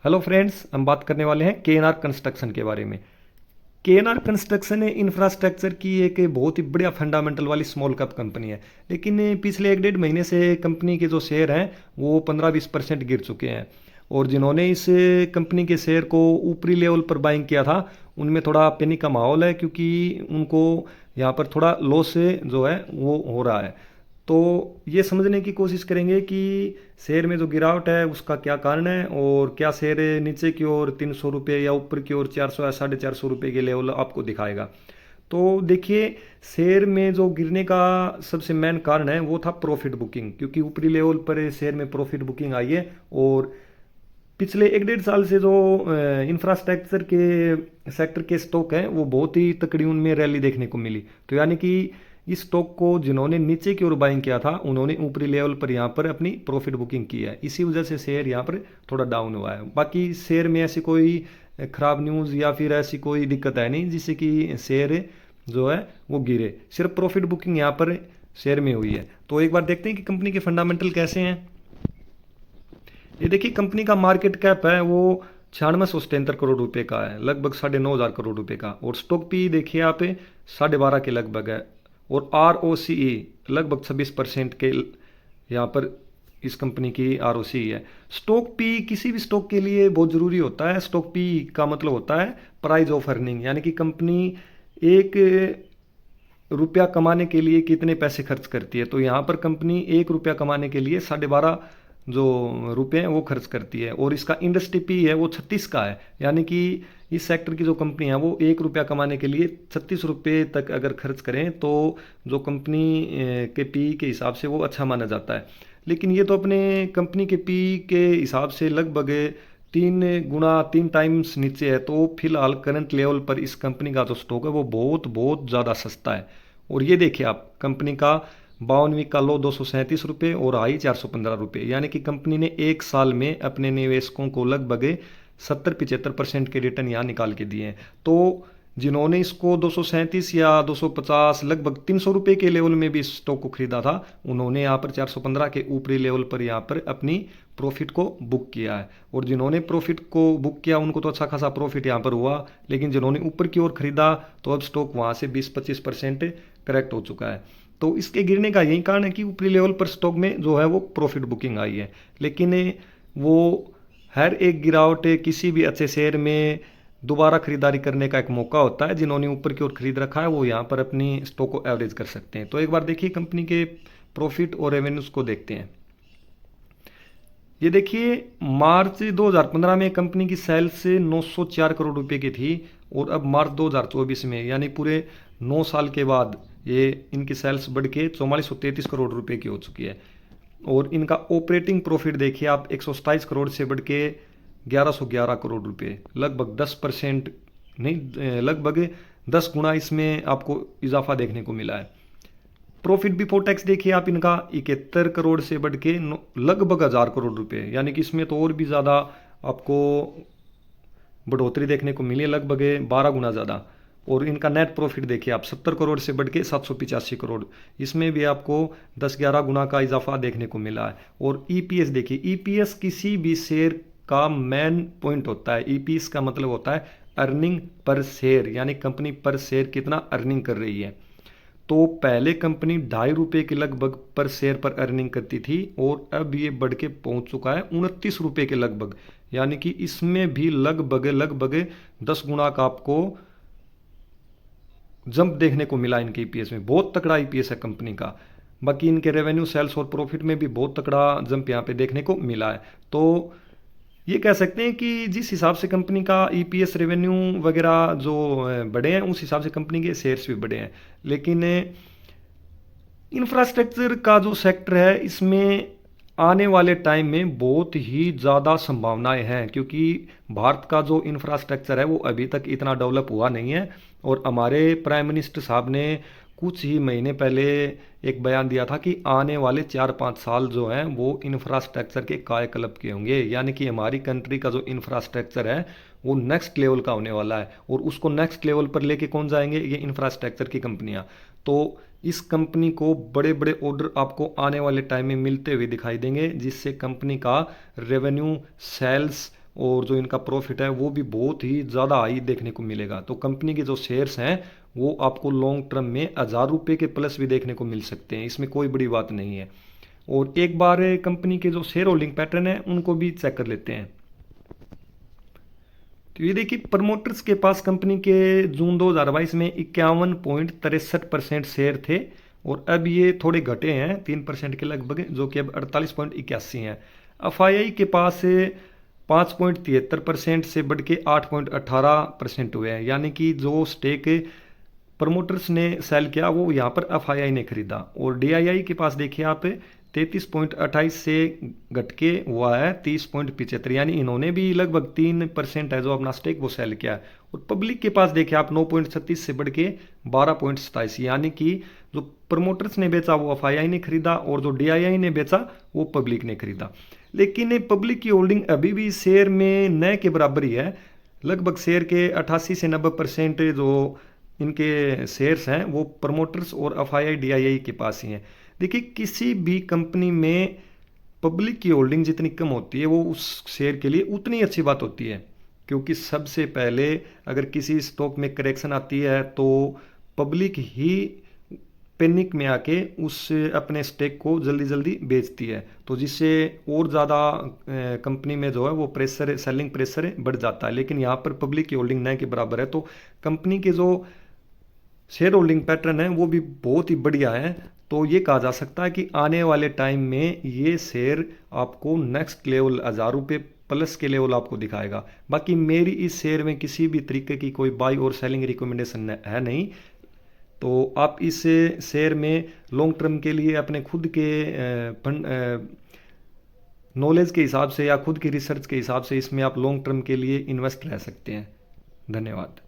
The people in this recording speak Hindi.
हेलो फ्रेंड्स, हम बात करने वाले हैं केएनआर कंस्ट्रक्शन के बारे में। केएनआर कंस्ट्रक्शन इंफ्रास्ट्रक्चर की एक बहुत ही बढ़िया फंडामेंटल वाली स्मॉल कैप कंपनी है। लेकिन पिछले 1 डेढ़ महीने से कंपनी के जो शेयर हैं वो 15-20% गिर चुके हैं। और जिन्होंने इस कंपनी के शेयर को ऊपरी लेवल पर बाइंग किया था उनमें थोड़ा पैनिक का माहौल है, क्योंकि उनको यहाँ पर थोड़ा लॉस जो है वो हो रहा है। तो ये समझने की कोशिश करेंगे कि शेयर में जो गिरावट है उसका क्या कारण है, और क्या शेयर नीचे की ओर 300 रुपये या ऊपर की ओर 400 या 450 रुपये के लेवल आपको दिखाएगा। तो देखिए, शेयर में जो गिरने का सबसे मेन कारण है वो था प्रॉफिट बुकिंग, क्योंकि ऊपरी लेवल पर शेयर में प्रॉफिट बुकिंग आई है। और पिछले 1 डेढ़ साल से जो इंफ्रास्ट्रक्चर के सेक्टर के स्टॉक हैं वो बहुत ही तकड़ी उनमें रैली देखने को मिली। तो यानी कि इस स्टॉक को जिन्होंने नीचे की ओर बाइंग किया था उन्होंने ऊपरी लेवल पर यहाँ पर अपनी प्रॉफिट बुकिंग की है, इसी वजह से शेयर यहाँ पर थोड़ा डाउन हुआ है। बाकी शेयर में ऐसी कोई खराब न्यूज़ या फिर ऐसी कोई दिक्कत है नहीं जिससे कि शेयर जो है वो गिरे, सिर्फ प्रॉफिट बुकिंग यहाँ पर शेयर में हुई है। तो एक बार देखते हैं कि कंपनी के फंडामेंटल कैसे हैं। ये देखिए, कंपनी का मार्केट कैप है वो 9677 करोड़ रुपए का है, लगभग 9,500 करोड़ रुपए का। और स्टॉक पी देखिए आप, 12.5 के लगभग है। और आर ओ सी ई लगभग 26% के यहाँ पर इस कंपनी की आर ओ सी है। स्टॉक पी किसी भी स्टॉक के लिए बहुत ज़रूरी होता है। स्टॉक पी का मतलब होता है प्राइस ऑफ अर्निंग, यानी कि कंपनी एक रुपया कमाने के लिए कितने पैसे खर्च करती है। तो यहाँ पर कंपनी 1 रुपया कमाने के लिए 12.5 जो रुपये हैं वो खर्च करती है। और इसका इंडस्ट्री पी है वो 36 का है, यानी कि इस सेक्टर की जो कंपनी है वो 1 रुपया कमाने के लिए 36 रुपये तक अगर खर्च करें तो जो कंपनी के पी के हिसाब से वो अच्छा माना जाता है। लेकिन ये तो अपने कंपनी के पी के हिसाब से लगभग 3 नीचे है। तो फिलहाल करंट लेवल पर इस कंपनी का जो स्टॉक है वो बहुत बहुत ज़्यादा सस्ता है। और ये देखिए आप, कंपनी का 52 वीक का लो 237 रुपये और हाई 415 रुपये, यानी कि कंपनी ने एक साल में अपने निवेशकों को लगभग 70-75% के रिटर्न यहाँ निकाल के दिए हैं। तो जिन्होंने इसको 237 या 250 लगभग 300 रुपये के लेवल में भी इस स्टॉक को खरीदा था उन्होंने यहाँ पर 415 के ऊपरी लेवल पर यहाँ पर अपनी प्रॉफिट को बुक किया है। और जिन्होंने प्रॉफिट को बुक किया उनको तो अच्छा खासा प्रॉफिट यहाँ पर हुआ, लेकिन जिन्होंने ऊपर की ओर खरीदा तो अब स्टॉक वहाँ से 20-25% करेक्ट हो चुका है। तो इसके गिरने का यही कारण है कि ऊपरी लेवल पर स्टॉक में जो है वो प्रॉफिट बुकिंग आई है। लेकिन वो हर एक गिरावट किसी भी अच्छे शेयर में दोबारा खरीदारी करने का एक मौका होता है। जिन्होंने ऊपर की ओर खरीद रखा है वो यहाँ पर अपनी स्टॉक को एवरेज कर सकते हैं। तो एक बार देखिए कंपनी के प्रॉफिट और रेवेन्यूज को देखते हैं। ये देखिए, मार्च 2015 में कंपनी की सेल्स 904 करोड़ रुपए की थी, और अब मार्च 2024 में यानी पूरे 9 साल के बाद ये इनकी सेल्स बढ़ के 4433 करोड़ रुपए की हो चुकी है। और इनका ऑपरेटिंग प्रॉफिट देखिए आप, 127 करोड़ से बढ़ के 1111 करोड़ रुपए, लगभग 10% नहीं, लगभग 10 गुना इसमें आपको इजाफा देखने को मिला है। प्रॉफिट बिफोर टैक्स देखिए आप, इनका 71 करोड़ से बढ़ के लगभग 1000 करोड़ रुपए, यानी कि इसमें तो और भी ज़्यादा आपको बढ़ोतरी देखने को मिली है, लगभग 12 गुना ज़्यादा। और इनका नेट प्रॉफिट देखिए आप, 70 करोड़ से बढ़ के 785 करोड़, इसमें भी आपको 10-11 गुना का इजाफा देखने को मिला है। और ईपीएस देखिए, ईपीएस किसी भी शेयर का मेन पॉइंट होता है। ईपीएस का मतलब होता है अर्निंग पर शेयर, यानी कंपनी पर शेयर कितना अर्निंग कर रही है। तो पहले कंपनी 2.5 रुपये के लगभग पर शेयर पर अर्निंग करती थी, और अब ये बढ़ के पहुंच चुका है 29 रुपये के लगभग, यानी कि इसमें भी लगभग लगभग 10 गुना का आपको जंप देखने को मिला इनके ईपीएस में। बहुत तगड़ा ईपीएस है कंपनी का। बाकी इनके रेवेन्यू, सेल्स और प्रॉफिट में भी बहुत तगड़ा जंप यहाँ पे देखने को मिला है। तो ये कह सकते हैं कि जिस हिसाब से कंपनी का ईपीएस, रेवेन्यू वगैरह जो बढ़े हैं उस हिसाब से कंपनी के शेयर्स भी बढ़े हैं। लेकिन इंफ्रास्ट्रक्चर का जो सेक्टर है इसमें आने वाले टाइम में बहुत ही ज़्यादा संभावनाएं हैं, क्योंकि भारत का जो इंफ्रास्ट्रक्चर है वो अभी तक इतना डेवलप हुआ नहीं है। और हमारे प्राइम मिनिस्टर साहब ने कुछ ही महीने पहले एक बयान दिया था कि आने वाले 4-5 साल जो हैं वो इंफ्रास्ट्रक्चर के कायाकल्प के होंगे, यानी कि हमारी कंट्री का जो इंफ्रास्ट्रक्चर है वो नेक्स्ट लेवल का होने वाला है। और उसको नेक्स्ट लेवल पर लेके कौन जाएंगे? ये इंफ्रास्ट्रक्चर की कंपनियां। तो इस कंपनी को बड़े बड़े ऑर्डर आपको आने वाले टाइम में मिलते हुए दिखाई देंगे, जिससे कंपनी का रेवेन्यू, सेल्स और जो इनका प्रॉफिट है वो भी बहुत ही ज़्यादा हाई देखने को मिलेगा। तो कंपनी के जो शेयर्स हैं वो आपको लॉन्ग टर्म में 1,000 रुपये के प्लस भी देखने को मिल सकते हैं, इसमें कोई बड़ी बात नहीं है। और एक बार कंपनी के जो शेयर होल्डिंग पैटर्न है उनको भी चेक कर लेते हैं। तो ये देखिए प्रमोटर्स के पास कंपनी के जून 2022 में 51.63% शेयर थे और अब ये थोड़े घटे हैं 3% के लगभग, जो कि अब 48.81 हैं। एफआईआई के पास 5.73% से बढ़ के 8.18% हुए हैं, यानी कि जो स्टेक प्रमोटर्स ने सेल किया वो यहाँ पर एफआईआई ने खरीदा। और डीआईआई के पास देखिए आप 33.28 से घट के हुआ है 30.75, यानी इन्होंने भी लगभग 3% है जो अपना स्टेक वो सेल किया है। और पब्लिक के पास देखिए आप 9.36 से बढ़ के 12.27, यानी कि जो प्रमोटर्स ने बेचा वो एफआईआई ने खरीदा और जो डीआईआई ने बेचा वो पब्लिक ने खरीदा। लेकिन पब्लिक की होल्डिंग अभी भी शेयर में न के बराबर ही है, लगभग शेयर के 88 से 90% जो इनके शेयर्स हैं वो प्रमोटर्स और एफआईआई डीआईआई के पास ही हैं। देखिए किसी भी कंपनी में पब्लिक की होल्डिंग जितनी कम होती है वो उस शेयर के लिए उतनी अच्छी बात होती है, क्योंकि सबसे पहले अगर किसी स्टॉक में करेक्शन आती है तो पब्लिक ही पैनिक में आके उस अपने स्टेक को जल्दी जल्दी बेचती है, तो जिससे और ज़्यादा कंपनी में जो है वो प्रेशर, सेलिंग प्रेशर बढ़ जाता है। लेकिन यहाँ पर पब्लिक की होल्डिंग न के बराबर है, तो कंपनी के जो शेयर होल्डिंग पैटर्न है वो भी बहुत ही बढ़िया है। तो ये कहा जा सकता है कि आने वाले टाइम में ये शेयर आपको नेक्स्ट लेवल 1,000 रुपये प्लस के लेवल आपको दिखाएगा। बाकी मेरी इस शेयर में किसी भी तरीके की कोई बाई और सेलिंग रिकमेंडेशन है नहीं। तो आप इस शेयर में लॉन्ग टर्म के लिए अपने खुद के नॉलेज के हिसाब से या खुद की रिसर्च के हिसाब से इसमें आप लॉन्ग टर्म के लिए इन्वेस्ट रह सकते हैं। धन्यवाद।